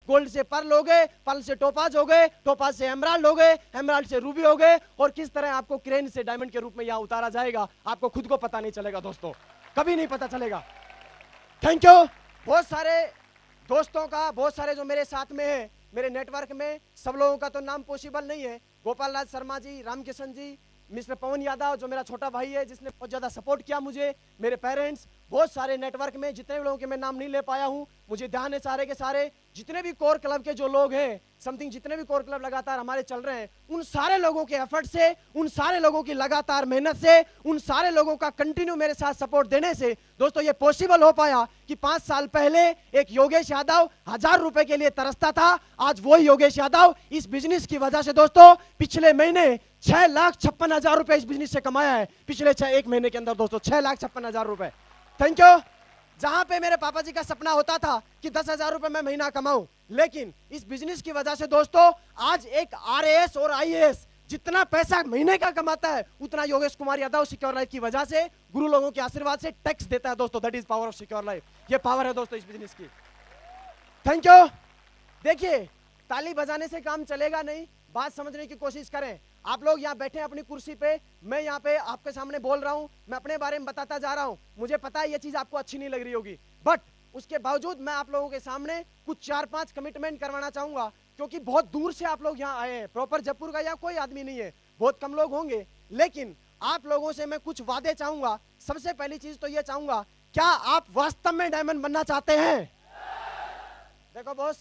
Gold से Perl हो गए, पर्ल से टोपाज हो गए, टोपाज से एमराल्ड हो गए, एमराल्ड से रूबी हो गए, और किस तरह आपको क्रेन से डायमंड के रूप में यहां उतारा जाएगा आपको खुद को पता नहीं चलेगा दोस्तों, कभी नहीं पता चलेगा। Thank you. बहुत सारे दोस्तों का, बहुत सारे जो मेरे साथ में है मेरे नेटवर्क में, सब लोगों का तो नाम पॉसिबल नहीं है। गोपाल राज शर्मा जी, रामकिशन जी, मिस्टर पवन यादव जो मेरा छोटा भाई है जिसने बहुत ज़्यादा सपोर्ट किया मुझे, मेरे पेरेंट्स, बहुत सारे नेटवर्क में जितने भी लोगों के मैं नाम नहीं ले पाया हूं, मुझे ध्यान है सारे के सारे, जितने भी कोर क्लब के जो लोग हैं, समथिंग जितने भी कोर क्लब लगातार हमारे चल रहे हैं, उन सारे लोगों के एफर्ट से, उन सारे लोगों की लगातार मेहनत से, उन सारे लोगों का कंटिन्यू मेरे साथ सपोर्ट देने से दोस्तों ये पॉसिबल हो पाया कि 5 साल पहले एक योगेश यादव 1000 रुपए के लिए तरसता था, आज वही योगेश यादव इस बिजनेस की वजह से दोस्तों पिछले महीने 6,56,000 रुपए इस बिजनेस से कमाया है, पिछले 1 महीने के अंदर दोस्तों 6,56,000 रुपए। Thank you. जहां पे मेरे पापा जी का सपना होता था कि 10,000 रुपए मैं महीना कमाऊं, लेकिन इस बिजनेस की वजह से दोस्तों आज एक RAS और IAS जितना पैसा महीने का कमाता है उतना योगेश कुमार यादव सिक्योर लाइफ की वजह से, गुरु लोगों के आशीर्वाद से टैक्स देता है दोस्तों। That is power of secure life. ये पावर है दोस्तों इस बिजनेस की। Thank you. देखिए, ताली बजाने से काम चलेगा नहीं, बात समझने की कोशिश करें। आप लोग यहाँ बैठे हैं अपनी कुर्सी पे, मैं यहाँ पे आपके सामने बोल रहा हूँ, मैं अपने बारे में बताता जा रहा हूँ, मुझे पता है ये चीज आपको अच्छी नहीं लग रही होगी, बट उसके बावजूद मैं आप लोगों के सामने कुछ 4-5 कमिटमेंट करवाना चाहूंगा, क्योंकि बहुत दूर से आप लोग यहाँ आए हैं, प्रॉपर जयपुर का यहाँ कोई आदमी नहीं है, बहुत कम लोग होंगे, लेकिन आप लोगों से मैं कुछ वादे चाहूंगा। सबसे पहली चीज तो ये चाहूंगा, क्या आप वास्तव में डायमंड बनना चाहते हैं? देखो बॉस,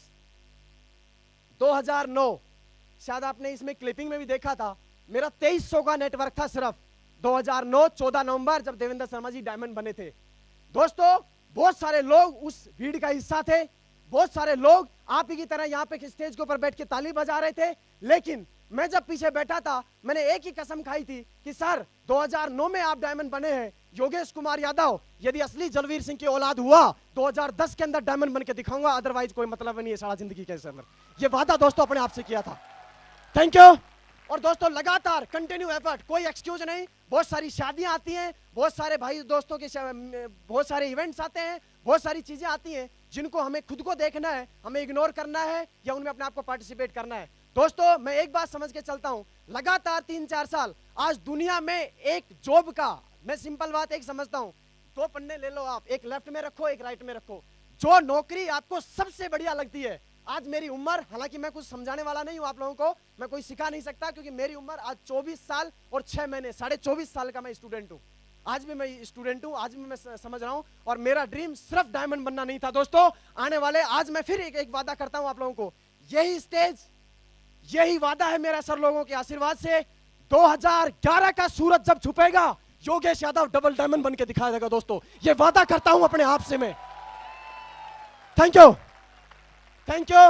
2009 शायद आपने इसमें क्लिपिंग में भी देखा था, मेरा 2300 का नेटवर्क था सिर्फ 2009 14 नवंबर जब देवेंद्र शर्मा जी डायमंड बने थे। दोस्तों बहुत सारे लोग उस भीड़ का हिस्सा थे, बहुत सारे लोग आप ही की तरह यहाँ पे स्टेज के ऊपर बैठ के ताली बजा रहे थे, लेकिन मैं जब पीछे बैठा था मैंने एक ही कसम खाई थी कि सर 2009 में आप डायमंड बने हैं, योगेश कुमार यादव यदि असली जलवीर सिंह की औलाद हुआ 2010 के अंदर डायमंड बन के दिखाऊंगा, अदरवाइज कोई मतलब नहीं है सारा जिंदगी के अंदर। ये वादा दोस्तों अपने आप से किया था। Thank you. और दोस्तों लगातार कंटिन्यू एफर्ट, कोई एक्सक्यूज नहीं। बहुत सारी शादियां आती हैं, बहुत सारे भाई दोस्तों के बहुत सारे इवेंट्स आते हैं, बहुत सारी चीजें आती हैं जिनको हमें खुद को देखना है, हमें इग्नोर करना है या उनमें अपने आप को पार्टिसिपेट करना है। दोस्तों मैं एक बात समझ के चलता हूं, लगातार 3-4 साल आज दुनिया में एक जॉब का, मैं सिंपल बात एक समझता हूं, 2 पन्ने ले लो आप, एक लेफ्ट में रखो एक राइट में रखो, जो नौकरी आपको सबसे बढ़िया लगती है। आज मेरी उम्र, हालांकि मैं कुछ समझाने वाला नहीं हूं आप लोगों को, मैं कोई सिखा नहीं सकता, क्योंकि मेरी उम्र आज 24 साल और 6 महीने, 24.5 साल का मैं स्टूडेंट हूं। आज भी मैं स्टूडेंट हूं, आज भी मैं समझ रहा हूं, और मेरा ड्रीम सिर्फ डायमंड बनना नहीं था दोस्तों। आने वाले, आज मैं फिर एक वादा करता हूं आप लोगों को, यही स्टेज, यही वादा है मेरा सर लोगों के आशीर्वाद से, 2011 का सूरज जब छुपेगा योगेश यादव डबल डायमंड बन के दिखाया जाएगा दोस्तों। ये वादा करता हूं अपने आप से मैं। Thank you. Thank you.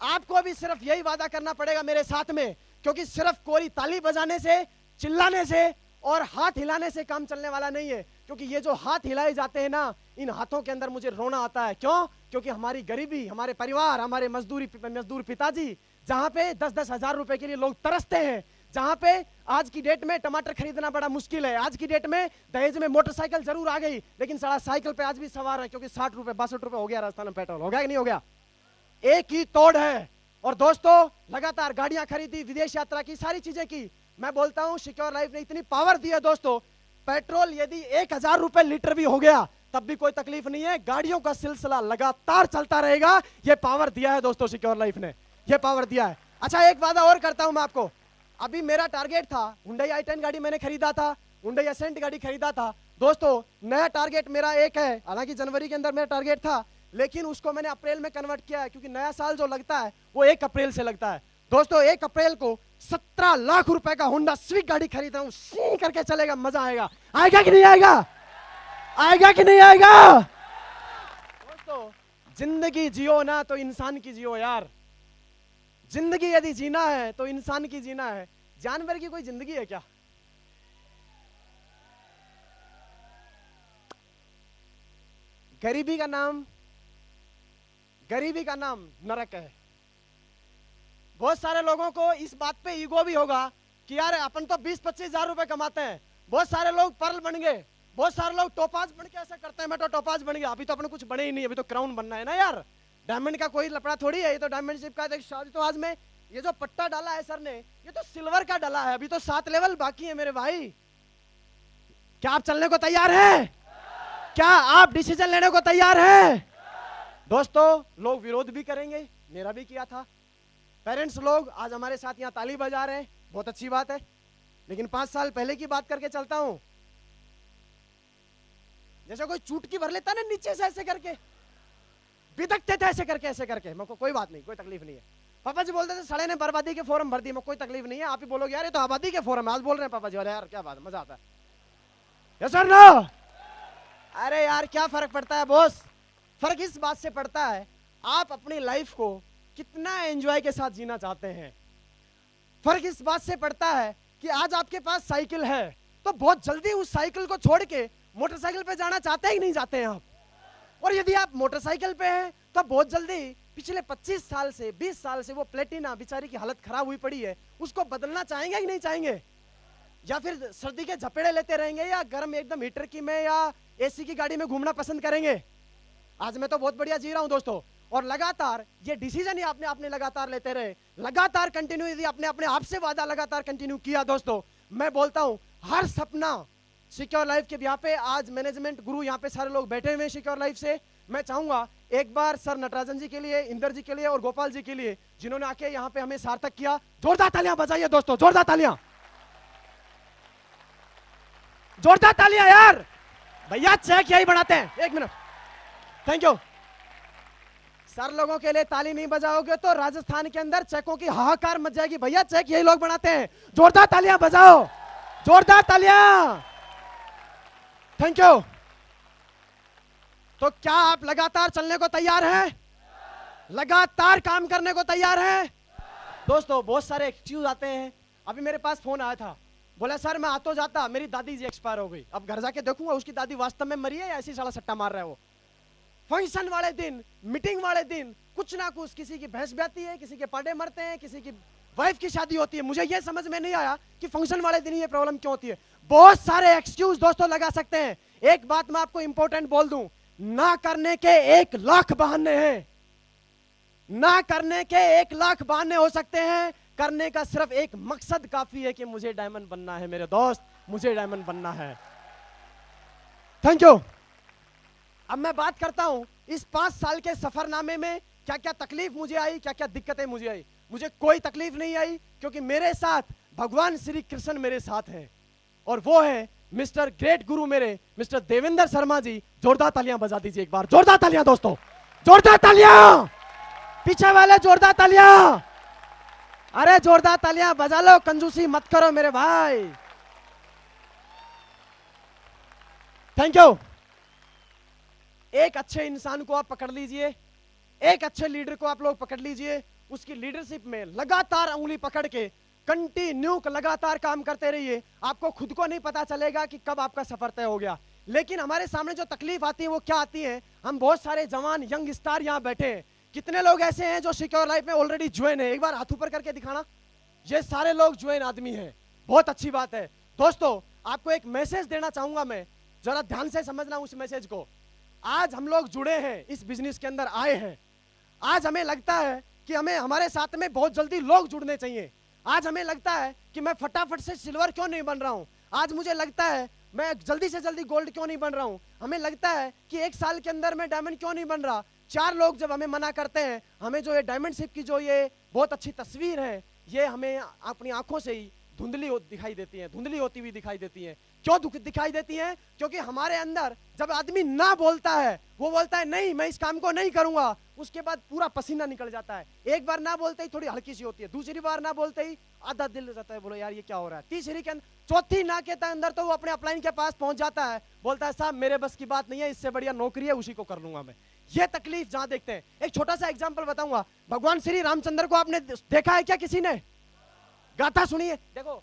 आपको भी सिर्फ यही वादा करना पड़ेगा मेरे साथ में, क्योंकि सिर्फ कोई ताली बजाने से, चिल्लाने से और हाथ हिलाने से काम चलने वाला नहीं है। क्योंकि ये जो हाथ हिलाए जाते हैं ना, इन हाथों के अंदर मुझे रोना आता है। क्यों? क्योंकि हमारी गरीबी, हमारे परिवार, हमारे मजदूर पिताजी, जहां पे 10-10 हजार रुपए के लिए लोग तरसते हैं, जहां पे आज की डेट में टमाटर खरीदना बड़ा मुश्किल है, आज की डेट में दहेज में मोटरसाइकिल जरूर आ गई, लेकिन सारा साइकिल पे आज भी सवार है, क्योंकि 60 रुपए 62 रुपए हो गया राजस्थान में पेट्रोल, हो गया कि नहीं हो गया? एक ही तोड़ है। और दोस्तों लगातार गाड़ियां खरीदी, विदेश यात्रा की, सारी चीजें की। मैं बोलता हूं सिक्योर लाइफ ने इतनी पावर दी है दोस्तों, पेट्रोल यदि 1000 रुपए लीटर भी हो गया तब भी कोई तकलीफ नहीं है, गाड़ियों का सिलसिला लगातार चलता रहेगा। ये पावर दिया है दोस्तों सिक्योर लाइफ ने, ये पावर दिया है। अच्छा एक वादा और करता हूं मैं आपको, अभी मेरा टारगेट था, हुंडई i10 गाड़ी मैंने खरीदा था, हुंडई एसेंट गाड़ी खरीदा था दोस्तों। नया टारगेट मेरा एक है, हालांकि जनवरी के अंदर मेरा टारगेट था, लेकिन उसको मैंने अप्रैल में कन्वर्ट किया है, क्योंकि नया साल जो लगता है वो 1 अप्रैल से लगता है दोस्तों। 1 अप्रैल को 17 लाख रुपए का होंडा स्विक गाड़ी खरीद रहा हूं, सीन करके चलेगा, मजा आएगा। आएगा कि नहीं आएगा? आएगा कि नहीं आएगा? दोस्तों जिंदगी जियो ना तो इंसान की जियो यार, जिंदगी यदि जीना है तो इंसान की जीना है, जानवर की कोई जिंदगी है क्या? गरीबी का नाम नरक है। बहुत सारे लोगों को इस बात पे ईगो भी होगा कि यार अपन तो 20-25 हजार रुपए कमाते हैं। बहुत सारे लोग पर्ल बन गए, बहुत सारे लोग टोपाज बन के ऐसा करते हैं, मैं तो टोपाज बन गया, अभी तो अपन कुछ बने ही नहीं, अभी तो क्राउन बनना है ना यार। डायमंड का कोई लपड़ा थोड़ी है, ये तो डायमंड शिप का शादी। तो आज में ये जो पट्टा डाला है सर ने, ये तो सिल्वर का डाला है, अभी तो 7 लेवल बाकी है मेरे भाई। क्या आप चलने को तैयार हैं? क्या आप डिसीजन लेने को तैयार हैं? दोस्तों, लोग विरोध भी करेंगे, मेरा भी किया था। पेरेंट्स लोग आज हमारे साथ यहाँ ताली बजा रहे हैं, बहुत अच्छी बात है। लेकिन 5 साल पहले की बात करके चलता हूं, जैसे कोई चुटकी भर लेता ना नीचे से ऐसे करके, बिदकते थे ऐसे करके, मेरे को कोई बात नहीं, कोई तकलीफ नहीं है। पापा जी बोलते थे साले ने बर्बादी के फोरम भर दिए, कोई तकलीफ नहीं है। आप ही बोलोगे यार ये तो आबादी के फोरम है, आज बोल रहे हैं पापा जी, अरे यार क्या बात, मजा आता है। Yes sir no? अरे यार क्या फर्क पड़ता है बॉस? फर्क इस बात से पड़ता है आप अपनी लाइफ को कितना एंजॉय के साथ जीना चाहते हैं। फर्क इस बात से पड़ता है कि आज आपके पास साइकिल है तो बहुत जल्दी उस साइकिल को छोड़ के मोटरसाइकिल पे जाना चाहते हैं कि नहीं चाहते हैं आप? और यदि आप मोटरसाइकिल पे हैं तो बहुत जल्दी पिछले 25 साल से 20 साल से वो प्लेटिना बेचारी की हालत खराब हुई पड़ी है, उसको बदलना चाहेंगे कि नहीं चाहेंगे? या फिर सर्दी के झपेड़े लेते रहेंगे, या गर्म एकदम हीटर की में या एसी की गाड़ी में घूमना पसंद करेंगे? आज मैं तो बहुत बढ़िया जी रहा हूं दोस्तों। और लगातार ये डिसीजन ही आपने लगातार लेते रहे, लगातार कंटिन्यू, यदि आपने अपने आप से वादा लगातार कंटिन्यू किया दोस्तों, मैं बोलता हूं हर सपना सिक्योर लाइफ के यहाँ पे, आज मैनेजमेंट गुरु यहाँ पे सारे लोग बैठे हुए हैं सिक्योर लाइफ से। मैं चाहूंगा एक बार सर नटराजन जी के लिए, इंदर जी के लिए और गोपाल जी के लिए, जिन्होंने आके यहाँ पे हमें सार्थक किया, जोरदार तालियां बजाइए दोस्तों, जोरदार तालियां, जोरदार तालियां यार। भैया चेक यही बनाते हैं, 1 मिनट, थैंक यू। सर लोगों के लिए ताली नहीं बजाओगे तो राजस्थान के अंदर चेकों की हाहाकार मच जाएगी। भैया चेक यही लोग बनाते हैं, जोरदार तालियां बजाओ, जोरदार तालियां, थैंक यू। तो क्या आप लगातार चलने को तैयार हैं? लगातार काम करने को तैयार हैं? दोस्तों, बहुत सारे एक्सक्यूज आते हैं। अभी मेरे पास फोन आया था, बोला सर मैं आतो जाता, मेरी दादी जी एक्सपायर हो गई, अब घर जाके देखूंगा उसकी दादी वास्तव में मरी है या ऐसी साला सट्टा मार रहा है वो। फंक्शन वाले दिन, मीटिंग वाले दिन कुछ ना कुछ, किसी की भैंस ब्याती है, किसी के पांडे मरते हैं, किसी की वाइफ की शादी होती है। मुझे ये समझ में नहीं आया कि फंक्शन वाले दिन ये प्रॉब्लम क्यों होती है। बहुत सारे एक्सक्यूज दोस्तों लगा सकते हैं। एक बात मैं आपको इंपॉर्टेंट बोल दूं, ना करने के 1 लाख बहाने हैं, ना करने के 1 लाख बहाने हो सकते हैं, करने का सिर्फ एक मकसद काफी है कि मुझे डायमंड बनना है मेरे दोस्त, मुझे डायमंड बनना है। Thank you. अब मैं बात करता हूं इस 5 साल के सफरनामे में क्या क्या तकलीफ मुझे आई, क्या क्या दिक्कतें मुझे आई। मुझे कोई तकलीफ नहीं आई, क्योंकि मेरे साथ भगवान श्री कृष्ण मेरे साथ हैं, और वो है मिस्टर ग्रेट गुरु मेरे मिस्टर देवेंद्र शर्मा जी। जोरदार तालियां बजा दीजिए एक बार, जोरदार तालियां दोस्तों, जोरदार तालियां, पीछे वाले जोरदार तालियां, अरे जोरदार तालियां बजा लो, कंजूसी मत करो मेरे भाई। Thank you. एक अच्छे इंसान को आप पकड़ लीजिए, एक अच्छे लीडर को आप लोग पकड़ लीजिए, उसकी लीडरशिप में लगातार उंगली पकड़ के कंटिन्यू लगातार काम करते रहिए। आपको खुद को नहीं पता चलेगा कि कब आपका सफर तय हो गया। लेकिन हमारे सामने जो तकलीफ आती है वो क्या आती है? हम बहुत सारे जवान यंग स्टार यहाँ बैठे हैं। कितने लोग ऐसे हैं जो सिक्योर लाइफ में ऑलरेडी ज्वाइन है? एक बार हाथ ऊपर करके दिखाना। ये सारे लोग ज्वाइन आदमी हैं, बहुत अच्छी बात है। दोस्तों, आपको एक मैसेज देना चाहूंगा मैं, जरा ध्यान से समझना उस मैसेज को। आज हम लोग जुड़े हैं, इस बिजनेस के अंदर आए हैं। आज हमें लगता है कि हमें हमारे साथ में बहुत जल्दी लोग जुड़ने चाहिए। आज हमें लगता है कि मैं फटाफट से सिल्वर क्यों नहीं बन रहा हूं। आज मुझे लगता है मैं जल्दी से जल्दी गोल्ड क्यों नहीं बन रहा हूं। हमें लगता है कि 1 साल के अंदर मैं डायमंड क्यों नहीं बन रहा। 4 लोग जब हमें मना करते हैं, हमें जो ये डायमंड शिप की जो ये बहुत अच्छी तस्वीर है, ये हमें अपनी आंखों से ही धुंधली दिखाई देती है, धुंधली होती हुई दिखाई देती है। क्यों दिखाई देती है? क्योंकि हमारे अंदर जब आदमी ना बोलता है, वो बोलता है नहीं मैं इस काम को नहीं करूंगा, उसके बाद पूरा पसीना निकल जाता है। एक बार ना बोलते ही थोड़ी हल्की सी होती है, दूसरी बार ना बोलते ही आधा दिल हो जाता है, बोलो यार ये क्या हो रहा है। तीसरी के अंदर, चौथी ना के अंदर तो वो अपने अपलाइन के पास पहुंच जाता है, बोलता है साहब मेरे बस की बात नहीं है, इससे बढ़िया नौकरी है उसी को कर लूंगा मैं। ये तकलीफ जहां देखते हैं। एक छोटा सा एग्जाम्पल बताऊंगा। भगवान श्री रामचंद्र को आपने देखा है क्या किसी ने? गाथा सुनिए। देखो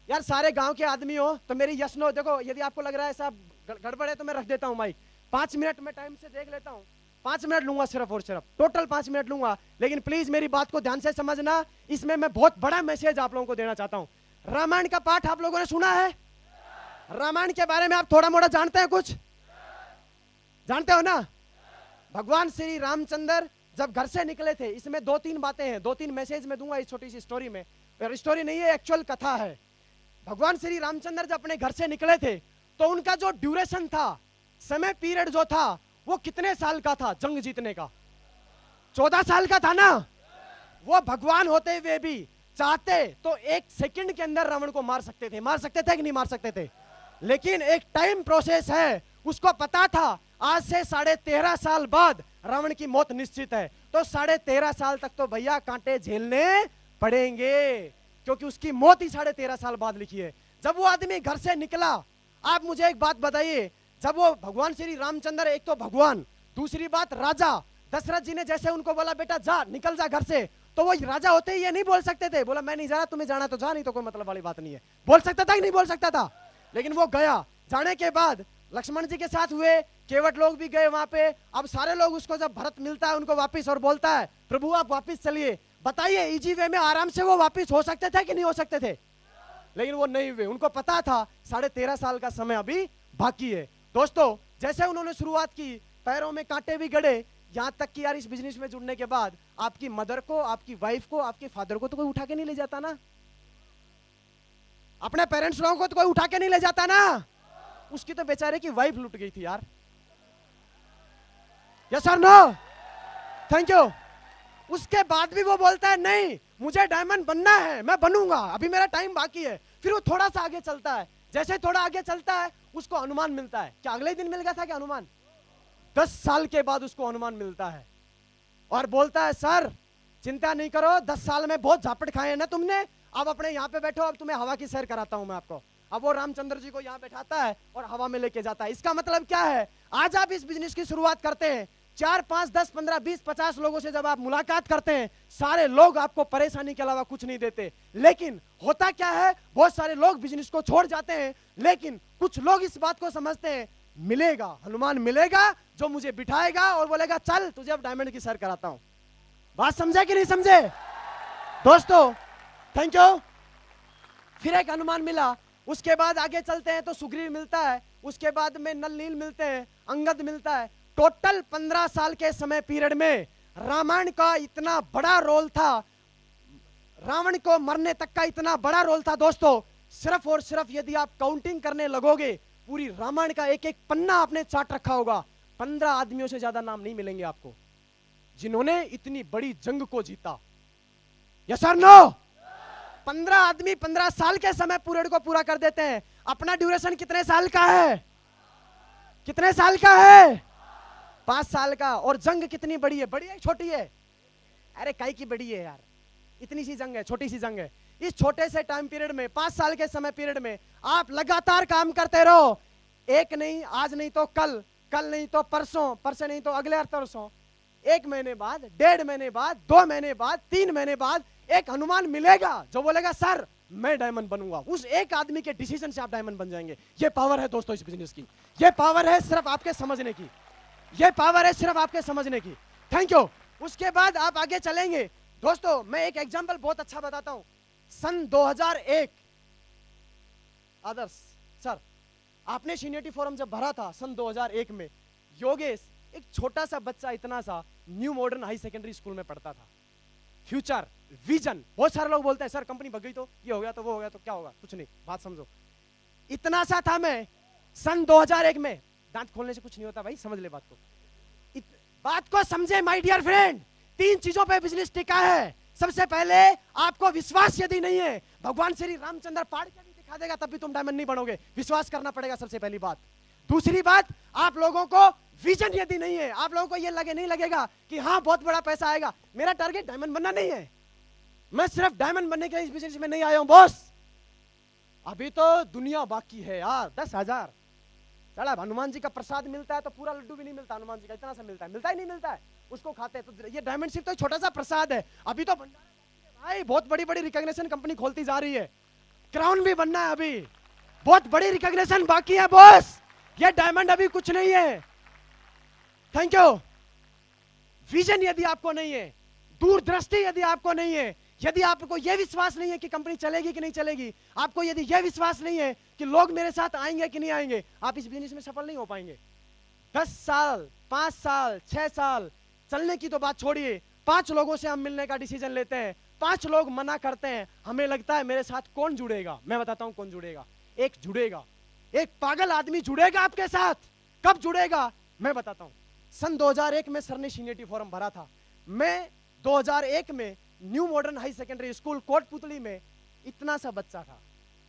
यार, सारे गांव के आदमी हो तो मेरी यशनो, देखो यदि आपको लग रहा है साहब गड़बड़ है तो मैं रख देता हूं माइक। 5 मिनट में टाइम से देख लेता हूं, 5 मिनट लूंगा सिर्फ और सिर्फ, टोटल 5 मिनट लूंगा। लेकिन प्लीज मेरी बात को ध्यान से समझना, इसमें मैं बहुत बड़ा मैसेज आप लोगों को देना चाहता हूं। रामायण का पाठ आप लोगों ने सुना है? रामायण के बारे में आप थोड़ा मोड़ा जानते हैं? कुछ जानते हो ना? भगवान श्री रामचंद्र जब घर से निकले थे, इसमें 2-3 बातें हैं, 2-3 मैसेज मैं दूंगा इस छोटी सी स्टोरी में। स्टोरी नहीं है, एक्चुअल कथा है। भगवान श्री रामचंद्र जब अपने घर से निकले थे तो उनका जो ड्यूरेशन था, समय पीरियड जो था, वो कितने साल का था जंग जीतने का? 14 साल का था ना। वो भगवान होते हुए भी चाहते तो 1 सेकंड के अंदर रावण को मार सकते थे। मार सकते थे कि नहीं मार सकते थे? लेकिन एक टाइम प्रोसेस है, उसको पता था आज से 13.5 साल बाद रावण की मौत निश्चित है, तो 13.5 साल तक तो भैया कांटे झेलने पड़ेंगे, क्योंकि उसकी मौत ही 13.5 साल बाद लिखी है। जब वो आदमी घर से निकला, आप मुझे एक बात बताइए, जब वो भगवान श्री रामचंद्र, एक तो भगवान, दूसरी बात राजा दशरथ जी ने जैसे उनको बोला बेटा जा, निकल जा घर से, तो वो राजा होते ही ये नहीं बोल सकते थे, बोला मैं नहीं जा रहा, तुम्हें जाना तो जा, नहीं तो कोई मतलब वाली बात नहीं है। बोल सकता था कि नहीं बोल सकता था? लेकिन वो गया। जाने के बाद लक्ष्मण जी के साथ हुए, केवट लोग भी गए वहां पे। अब सारे लोग उसको, जब भरत मिलता है उनको वापिस और बोलता है प्रभु आप वापिस चलिए, बताइए इजी वे में आराम से वो वापिस हो सकते थे कि नहीं हो सकते थे? लेकिन वो नहीं हुए। उनको पता था 13.5 साल का समय अभी बाकी है। दोस्तों, जैसे उन्होंने शुरुआत की, पैरों में कांटे भी गड़े, यहां तक कि यार इस बिजनेस में जुड़ने के बाद आपकी मदर को, आपकी वाइफ को, आपके फादर को तो कोई उठा के नहीं ले जाता ना, अपने पेरेंट्स लोगों को तो कोई उठा के नहीं ले जाता ना। उसकी तो बेचारे की वाइफ लुट गई थी यार। Yes sir, no, thank you. उसके बाद भी वो बोलता है नहीं मुझे डायमंड बनना है, मैं बनूंगा, अभी मेरा टाइम बाकी है। फिर वो थोड़ा सा आगे चलता है, जैसे थोड़ा आगे चलता है उसको अनुमान मिलता है। क्या अगले दिन मिल गया था क्या अनुमान? 10 साल के बाद उसको अनुमान मिलता है और बोलता है सर चिंता नहीं करो, 10 साल में बहुत झापट खाए हैं ना तुमने, अब अपने यहाँ पे बैठो, अब तुम्हें हवा की सैर कराता हूं मैं आपको। अब वो रामचंद्र जी को यहाँ बैठाता है और हवा में लेके जाता है। इसका मतलब क्या है? आज आप इस बिजनेस की शुरुआत करते हैं, 4, 5, 10, 15, 20, 50 लोगों से जब आप मुलाकात करते हैं, सारे लोग आपको परेशानी के अलावा कुछ नहीं देते। लेकिन होता क्या है, बहुत सारे लोग बिजनेस को छोड़ जाते हैं, लेकिन कुछ लोग इस बात को समझते हैं मिलेगा, हनुमान मिलेगा जो मुझे बिठाएगा और बोलेगा चल तुझे अब डायमंड की सैर कराता हूं। बात समझे कि नहीं समझे? दोस्तों थैंक यू। फिर एक हनुमान मिला, उसके बाद आगे चलते हैं तो सुग्रीव मिलता है, उसके बाद में नल नील मिलते हैं, अंगद मिलता है। टोटल 15 साल के समय पीरियड में रामायण का इतना बड़ा रोल था, रावण को मरने तक का इतना बड़ा रोल था दोस्तों। सिर्फ और सिर्फ यदि आप काउंटिंग करने लगोगे, पूरी रामायण का एक एक पन्ना आपने चाट रखा होगा, 15 आदमियों से ज्यादा नाम नहीं मिलेंगे आपको जिन्होंने इतनी बड़ी जंग को जीता। यस और नो? 15 आदमी 15 साल के समय पीरियड को पूरा कर देते हैं। अपना ड्यूरेशन कितने साल का है? कितने साल का है? 5 साल का। और जंग कितनी बड़ी है? बड़ी है छोटी है? अरे काई की बड़ी है यार, इतनी सी जंग है, छोटी सी जंग है। इस छोटे से टाइम पीरियड में, 5 साल के समय पीरियड में आप लगातार काम करते रहो। एक नहीं, आज नहीं तो कल, कल नहीं तो परसों, परसों नहीं तो अगले परसों, 1 महीने बाद, 1.5 महीने बाद, 2 महीने बाद, 3 महीने बाद एक हनुमान मिलेगा जो बोलेगा सर मैं डायमंड बनूंगा। उस एक आदमी के डिसीजन से आप डायमंड बन जाएंगे। ये पावर है दोस्तों इस बिजनेस की, ये पावर है सिर्फ आपके समझने की, ये पावर है सिर्फ आपके समझने की। Thank you. उसके बाद आप आगे चलेंगे दोस्तों। मैं एक एग्जांपल बहुत अच्छा बताता हूं। सन 2001, आदर्श सर आपने सीनियरिटी फॉर्म जब भरा था सन 2001 में, योगेश एक छोटा सा बच्चा, इतना सा, new modern high secondary school में पढ़ता था। फ्यूचर विजन, बहुत सारे लोग बोलते हैं सर कंपनी भग गई तो ये हो गया तो वो हो गया तो क्या होगा, कुछ नहीं, बात समझो। इतना सा था मैं सन 2001 में। दांत खोलने से कुछ नहीं होता भाई, समझ ले बात को, बात को समझे माय डियर फ्रेंड। 3 चीजों पे बिजनेस टिका है। सबसे पहले आपको विश्वास यदि नहीं है, भगवान श्री रामचंद्र पाड़ के भी दिखा देगा तब भी तुम डायमंड नहीं बनोगे, विश्वास करना पड़ेगा सबसे पहली बात। दूसरी बात, आप लोगों को विजन यदि नहीं है, आप लोगों को ये नहीं लगेगा कि हाँ बहुत बड़ा पैसा आएगा। मेरा टारगेट डायमंड बनना नहीं है, मैं सिर्फ डायमंड बनने के इस बिजनेस में नहीं आया हूं बॉस, अभी तो दुनिया बाकी है यार। 10,000 चला, हनुमान जी का प्रसाद मिलता है तो पूरा लड्डू भी नहीं मिलता, हनुमान जी का इतना सा मिलता है, मिलता ही नहीं मिलता है, उसको खाते हैं। तो ये डायमंड सिर्फ तो छोटा सा प्रसाद है, अभी तो भंडारा भाई, बहुत बड़ी बड़ी रिकॉग्निशन कंपनी खोलती जा रही है, क्राउन भी बनना है, अभी बहुत बड़ी रिकॉग्निशन बाकी है बॉस, ये डायमंड अभी कुछ नहीं है। Thank you. विजन यदि आपको नहीं है, दूरदृष्टि यदि आपको नहीं है, यदि आपको यह विश्वास नहीं है कि कंपनी चलेगी कि नहीं चलेगी, आपको यदि यह विश्वास नहीं है कि लोग मेरे साथ आएंगे कि नहीं आएंगे, आप इस बिजनेस में सफल नहीं हो पाएंगे। 10 साल, 5 साल, 6 साल चलने की तो बात छोड़िए, 5 लोगों से हम मिलने का डिसीजन लेते हैं, 5 लोग मना करते हैं, हमें लगता है मेरे साथ कौन जुड़ेगा। मैं बताता हूं कौन जुड़ेगा। एक जुड़ेगा, एक पागल आदमी जुड़ेगा आपके साथ। कब जुड़ेगा मैं बताता हूं। सन 2001 में सर ने सीनियरिटी फॉर्म भरा था। मैं 2001 में new modern high secondary school Kotputli में इतना सा बच्चा था।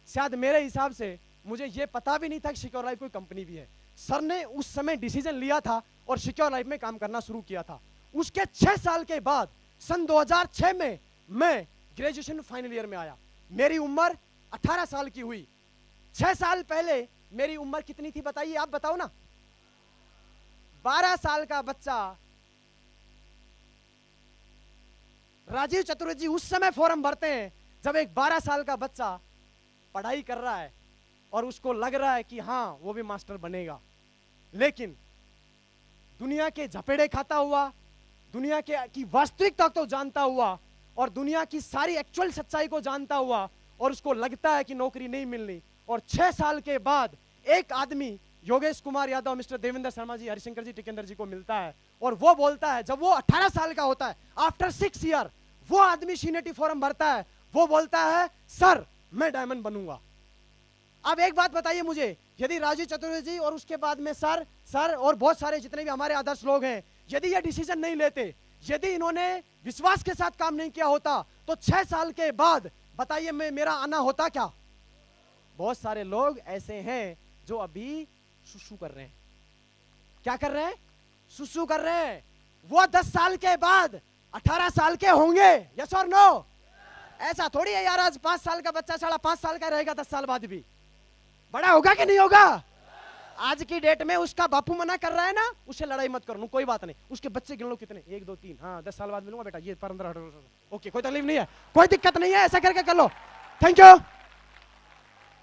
शायद मेरे हिसाब से मुझे यह पता भी नहीं था कि सिक्योर लाइफ कोई कंपनी भी है। सर ने उस समय डिसीजन लिया था और सिक्योर लाइफ में काम करना शुरू किया था। उसके 6 साल के बाद सन 2006 में मैं ग्रेजुएशन फाइनल ईयर में आया। मेरी उम्र 18 साल की हुई। 6 साल पहले मेरी उम्र कितनी थी बताइए, आप बताओ ना। 12 साल का बच्चा। राजीव चतुर्वेदी उस समय फॉर्म भरते हैं जब एक 12 साल का बच्चा पढ़ाई कर रहा है और उसको लग रहा है कि हां वो भी मास्टर बनेगा, लेकिन दुनिया के झपेड़े खाता हुआ, दुनिया के की वास्तविकता को जानता हुआ और दुनिया की सारी एक्चुअल सच्चाई को जानता हुआ, और उसको लगता है कि नौकरी नहीं मिलनी। और 6 साल के बाद एक आदमी योगेश कुमार यादव, मिस्टर देवेंद्र शर्मा जी, हरिशंकर जी, टिकेंद्र जी को मिलता है और वो बोलता है, जब वो 18 साल का होता है, आफ्टर 6 ईयर वो आदमी सीनियरिटी फॉर्म भरता है, वो बोलता है सर मैं डायमंड बनूंगा। अब एक बात बताइए मुझे, यदि राजीव चतुर्वेदी जी और उसके बाद में सर और बहुत सारे जितने भी हमारे आदर्श लोग हैं, यदि ये डिसीजन नहीं लेते, यदि इन्होंने विश्वास के साथ काम नहीं किया होता, तो 6 साल के बाद बताइए मेरा आना होता क्या। बहुत सारे लोग ऐसे हैं जो अभी सुसु कर रहे हैं। क्या कर रहे हैं? सुसु कर रहे हैं। वो 10 साल के बाद 18 साल के होंगे, यस और नो? ऐसा थोड़ी है यार, आज 5 साल का बच्चा 5.5 साल का रहेगा, 10 साल बाद भी बड़ा होगा कि नहीं होगा। आज की डेट में उसका बापू मना कर रहा है ना, उससे लड़ाई मत करो, कोई बात नहीं, उसके बच्चे गिन लो कितने, 1 2 3, हाँ 10 साल बाद मिलूंगा बेटा, ये 15 ओके, कोई तकलीफ नहीं है, कोई दिक्कत नहीं है, ऐसा करके कर लो। Thank you.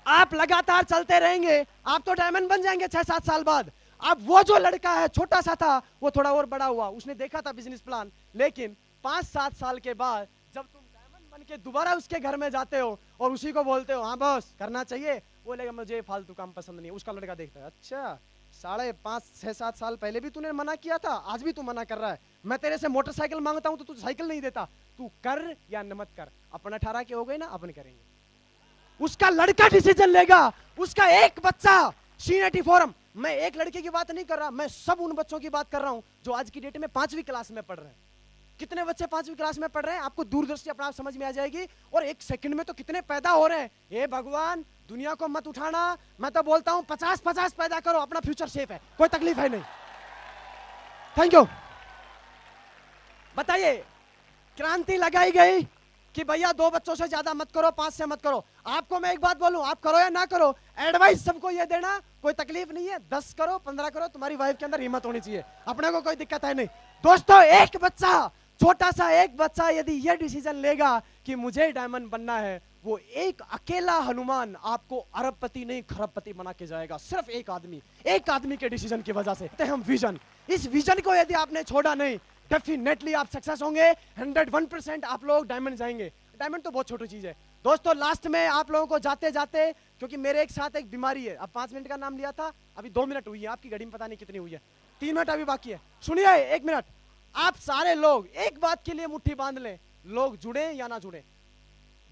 आप लगातार चलते रहेंगे, आप तो डायमंड बन जाएंगे 6-7 साल बाद। अब वो जो लड़का है छोटा सा था, वो थोड़ा और बड़ा हुआ, उसने देखा था बिजनेस प्लान, लेकिन 5-7 साल के बाद जब तुम डायमंड बन के दोबारा उसके घर में जाते हो और उसी को बोलते हो हाँ बॉस करना चाहिए, बोलेगा मुझे फालतू काम पसंद नहीं है। उसका लड़का देखता है, अच्छा 5.5-6-7 साल पहले भी तूने मना किया था, आज भी तू मना कर रहा है, मैं तेरे से मोटरसाइकिल मांगता हूं तो तू साइकिल नहीं देता, तू कर या न मत कर, अपन 18 के हो गए ना, अपन करेंगे। उसका लड़का डिसीजन लेगा, उसका एक बच्चा सीनियरिटी फॉर्म। मैं एक लड़के की बात नहीं कर रहा, मैं सब उन बच्चों की बात कर रहा हूं जो आज की डेट में 5वीं क्लास में पढ़ रहे हैं। कितने बच्चे 5वीं क्लास में पढ़ रहे हैं, आपको दूरदर्शी अपना आप समझ में आ जाएगी। और एक सेकंड में तो कितने पैदा हो रहे हैं। हे भगवान, दुनिया को मत उठाना, मैं तो बोलता हूं 50-50 पैदा करो, अपना फ्यूचर सेफ है, कोई तकलीफ है नहीं। Thank you. बताइए, क्रांति लगाई गई कि भैया 2 बच्चों से ज्यादा मत करो, 5 से मत करो। आपको मैं एक बात बोलूं, आप करो या ना करो, एडवाइस सबको ये देना, कोई तकलीफ नहीं है, 10 करो 15 करो, तुम्हारी वाइफ के अंदर हिम्मत होनी चाहिए, अपने को कोई दिक्कत है नहीं। दोस्तों, एक बच्चा, छोटा सा एक बच्चा यदि ये डिसीजन लेगा कि मुझे डायमंड बनना है, वो एक अकेला हनुमान आपको अरबपति नहीं खरबपति बना के जाएगा। सिर्फ एक आदमी के डिसीजन की वजह से। हम विजन, इस विजन को यदि आपने छोड़ा नहीं, डेफिनेटली आप सक्सेस होंगे, 101% आप लोग डायमंड जाएंगे। डायमंड तो बहुत छोटी चीज है। दोस्तों, लास्ट में आप लोगों को जाते जाते, क्योंकि मेरे एक साथ एक बीमारी है, अब 5 मिनट का नाम लिया था, अभी 2 मिनट हुई है, आपकी घड़ी में पता नहीं कितनी हुई है, 3 मिनट अभी बाकी है। सुनिए 1 मिनट, आप सारे लोग एक बात के लिए मुट्ठी बांध लें, लोग जुड़े या ना जुड़े,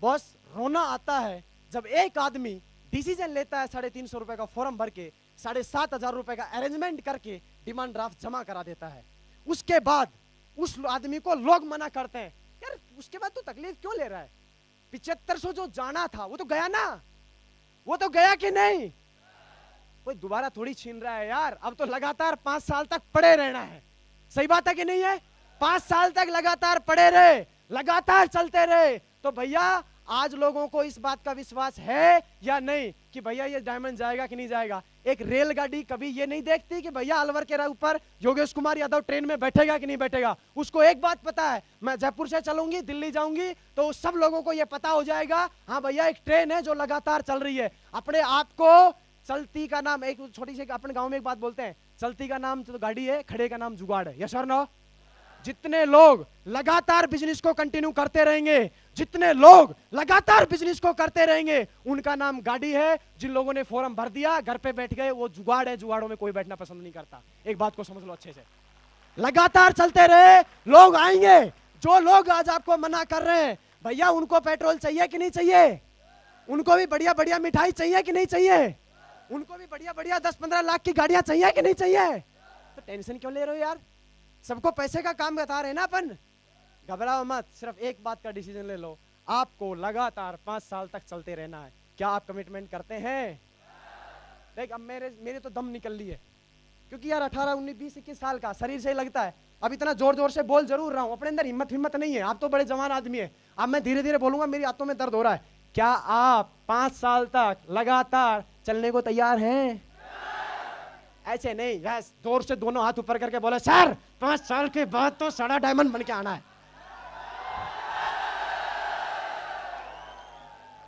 बॉस रोना आता है जब एक आदमी डिसीजन लेता है 350 रुपए का फॉर्म भर के 7,500 रुपए का अरेंजमेंट करके डिमांड ड्राफ्ट जमा करा देता है। उसके बाद उस आदमी को लोग मना करते हैं, यार उसके बाद तू तकलीफ क्यों ले रहा है, 7500 जो जाना था वो तो गया ना, वो तो गया कि नहीं, कोई दोबारा थोड़ी छीन रहा है यार। अब तो लगातार 5 साल तक पड़े रहना है, सही बात है कि नहीं है? 5 साल तक लगातार पड़े रहे, लगातार चलते रहे, तो भैया आज लोगों को इस बात का विश्वास है या नहीं कि भैया ये डायमंड जाएगा कि नहीं जाएगा। एक रेलगाड़ी कभी ये नहीं देखती कि भैया अलवर के ऊपर योगेश कुमार यादव ट्रेन में बैठेगा कि नहीं बैठेगा। उसको एक बात पता है, मैं जयपुर से चलूंगी, दिल्ली जाऊंगी, तो सब लोगों को ये पता हो जाएगा, हाँ भैया एक ट्रेन है जो लगातार चल रही है। अपने आप को चलती का नाम, एक छोटी सी अपने गांव में एक बात बोलते हैं, चलती का नाम तो गाड़ी है, खड़े का नाम जुगाड़ है, यस और नो? जितने लोग लगातार बिजनेस को कंटिन्यू करते रहेंगे, जितने लोग लगातार बिजनेस को करते रहेंगे उनका नाम गाड़ी है। जिन लोगों ने फॉर्म भर दिया घर पे बैठ गए वो जुगाड़ है, जुगाड़ों में कोई बैठना पसंद नहीं करता। एक बात को समझ लो अच्छे से, लगातार चलते रहे लोग आएंगे। जो लोग आज आपको मना कर रहे हैं भैया उनको पेट्रोल चाहिए कि नहीं चाहिए, उनको भी बढ़िया बढ़िया मिठाई चाहिए कि नहीं चाहिए, उनको भी बढ़िया बढ़िया 10-15 लाख की गाड़ियां चाहिए कि नहीं चाहिए, तो टेंशन क्यों ले रहे हो यार? सबको पैसे का काम बता रहे हैं ना अपन। घबराओ मत, सिर्फ एक बात का डिसीजन ले लो, आपको लगातार 5 साल तक चलते रहना है। क्या आप कमिटमेंट करते हैं? देख अब मेरे तो दम निकल ली है, क्योंकि यार 18, 19, 20, 21 साल का शरीर से ही लगता है। अब इतना जोर जोर से बोल जरूर रहा हूं, अपने अंदर हिम्मत नहीं है। आप तो बड़े जवान आदमी है, अब मैं धीरे धीरे बोलूंगा, मेरी हाथों में दर्द हो रहा है। क्या आप 5 साल तक लगातार चलने को तैयार हैं? ऐसे नहीं, यस जोर से दोनों हाथ ऊपर करके बोले सर 5 साल के बाद तो सड़ा डायमंड बन के आना है।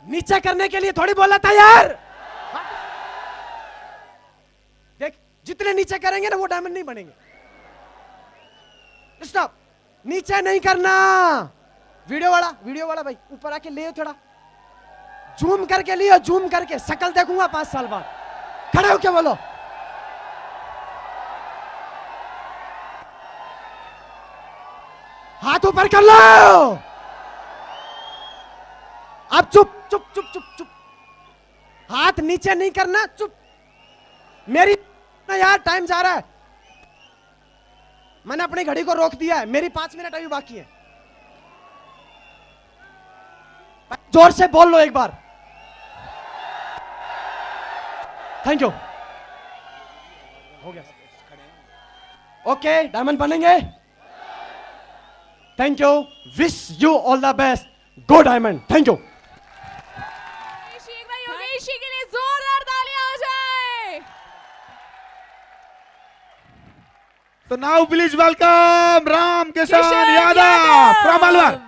नीचे करने के लिए थोड़ी बोला था यार। देख जितने नीचे करेंगे ना वो डायमंड नहीं बनेंगे। स्टॉप, नीचे नहीं करना। वीडियो वाला भाई ऊपर आके ले थोड़ा, जूम करके लियो, जूम करके शकल देखूंगा 5 साल बाद। खड़े हो क्या बोलो, हाथ ऊपर कर लो। अब चुप चुप चुप चुप चुप, हाथ नीचे नहीं करना, चुप। मेरी यार टाइम जा रहा है, मैंने अपनी घड़ी को रोक दिया है, मेरी 5 मिनट अभी बाकी है। जोर से बोल लो एक बार। थैंक यू, हो गया। ओके डायमंड बनेंगे। Thank you, wish you all the best, go diamond. Thank you. Yogesh के लिए जोरदार तालियां हो जाए। तो now please welcome Ram Kishan Yadav from Alwar.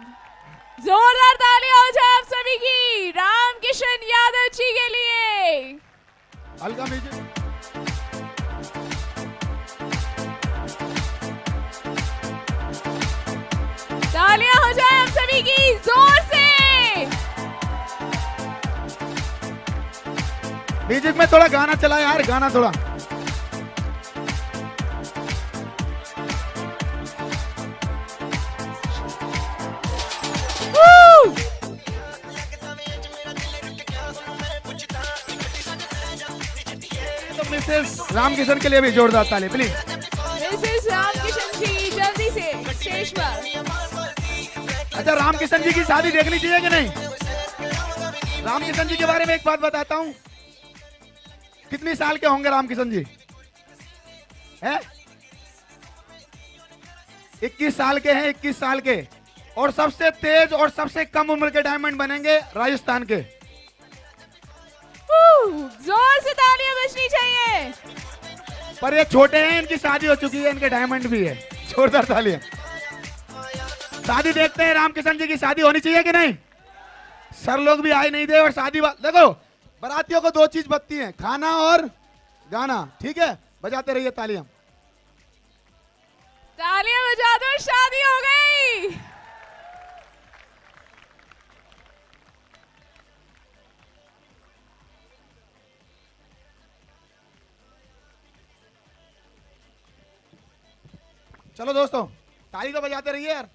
जोरदार तालियां हो जाए आप सभी की राम किशन यादव जी के लिए। Welcome music. तालियां हो जाए आप सभी की जोर से। म्यूजिक में थोड़ा गाना चला यार, गाना थोड़ा। तो मिसेस रामकिशन के लिए भी जोरदार ताली प्लीज। मिसेस रामकिशन जी जल्दी से स्टेज पर। अच्छा रामकिशन जी की शादी देखनी चाहिए कि नहीं? रामकिशन जी के बारे में एक बात बताता हूँ। कितनी साल के होंगे रामकिशन जी? है 21 साल के हैं, 21 साल के। और सबसे तेज और सबसे कम उम्र के डायमंड बनेंगे राजस्थान के। जोर से तालियां बजनी चाहिए। पर ये छोटे हैं, इनकी शादी हो चुकी है, इनके डायमंड भी है। जोरदार तालियां। शादी देखते हैं, रामकिशन जी की शादी होनी चाहिए कि नहीं? सर लोग भी आए नहीं दे। और शादी देखो बारातियों को 2 चीज बचती हैं, खाना और गाना। ठीक है, बजाते रहिए तालियां। तालियां बजा दो, शादी हो गई। चलो दोस्तों ताली तो बजाते रहिए यार।